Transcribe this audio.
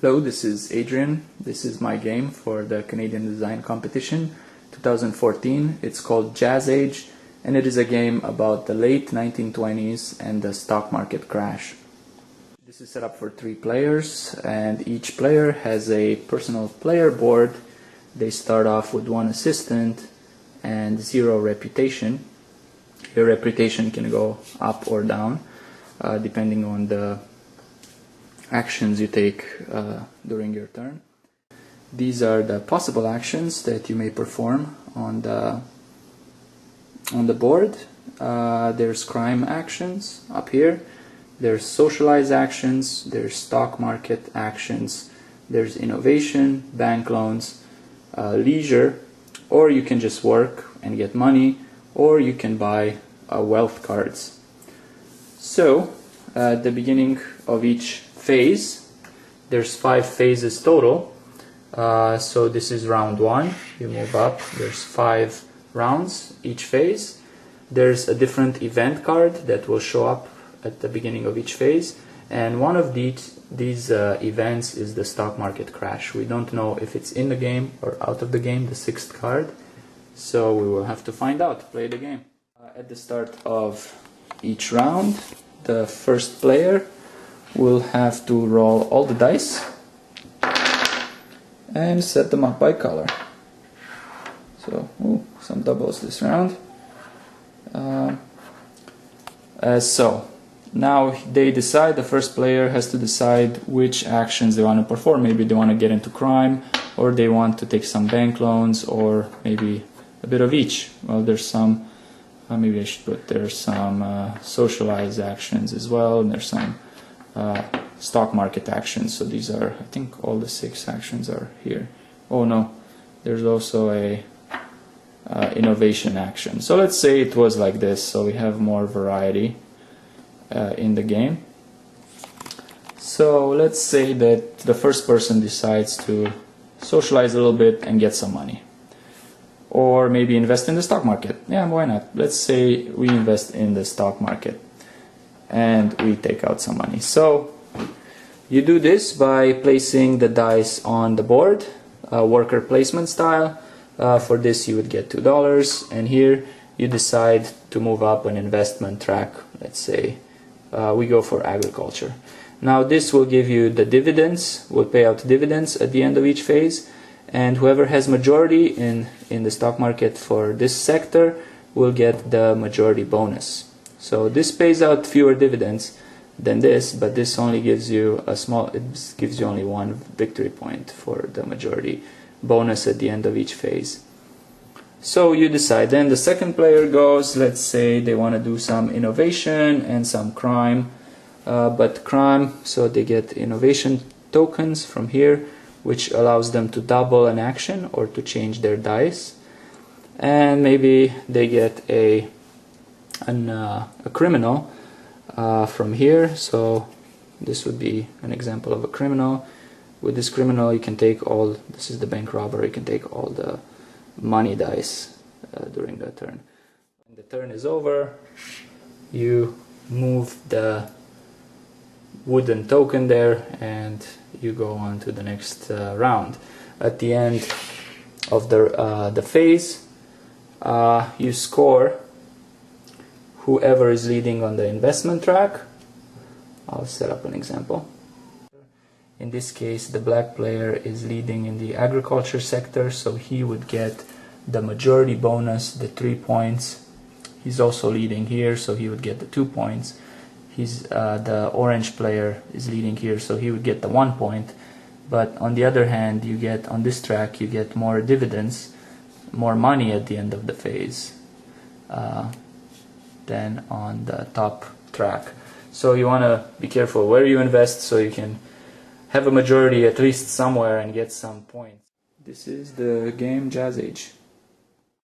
Hello, this is Adrian. This is my game for the Canadian Design Competition 2014. It's called Jazz Age, and it is a game about the late 1920s and the stock market crash. This is set up for 3 players, and each player has a personal player board. They start off with 1 assistant and 0 reputation. Your reputation can go up or down depending on the actions you take during your turn. These are the possible actions that you may perform on the board. There's crime actions up here. There's socialize actions. There's stock market actions. There's innovation, bank loans, leisure, or you can just work and get money, or you can buy wealth cards. So at the beginning of each phase, there's 5 phases total. So this is round 1. You move up. There's 5 rounds each phase. There's a different event card that will show up at the beginning of each phase, and one of these events is the stock market crash. We don't know if it's in the game or out of the game, the 6th card, so we will have to find out. Play the game. At the start of each round, the first player will have to roll all the dice and set them up by color. So, some doubles this round. So now they decide, the first player has to decide which actions they want to perform. Maybe they want to get into crime, or they want to take some bank loans, or maybe a bit of each. Well, there's some, maybe I should put, there's some socialized actions as well, and there's some stock market actions. So these are, I think all the 6 actions are here. Oh no, there's also a innovation action. So let's say it was like this, so we have more variety in the game. So let's say that the first person decides to socialize a little bit and get some money, or maybe invest in the stock market. Yeah, why not? Let's say we invest in the stock market and we take out some money. So you do this by placing the dice on the board, worker placement style. For this you would get $2, and here you decide to move up an investment track. Let's say we go for agriculture. Now this will give you the dividends, will pay out dividends at the end of each phase, and whoever has majority in the stock market for this sector will get the majority bonus. So this pays out fewer dividends than this, but this only gives you it gives you only 1 victory point for the majority bonus at the end of each phase. So you decide. Then the second player goes, let's say they want to do some innovation and some crime, but crime, so they get innovation tokens from here, which allows them to double an action or to change their dice, and maybe they get a criminal from here. So this would be an example of a criminal. With this criminal you can take all, this is the bank robber, you can take all the money dice during the turn. When the turn is over, you move the wooden token there and you go on to the next round. At the end of the phase, you score whoever is leading on the investment track. I'll set up an example. In this case, the black player is leading in the agriculture sector, so he would get the majority bonus, the 3 points. He's also leading here, so he would get the 2 points. The orange player is leading here, so he would get the 1 point. But on the other hand, you get on this track, you get more dividends, more money at the end of the phase than on the top track. So you want to be careful where you invest, so you can have a majority at least somewhere and get some points. This is the game Jazz Age.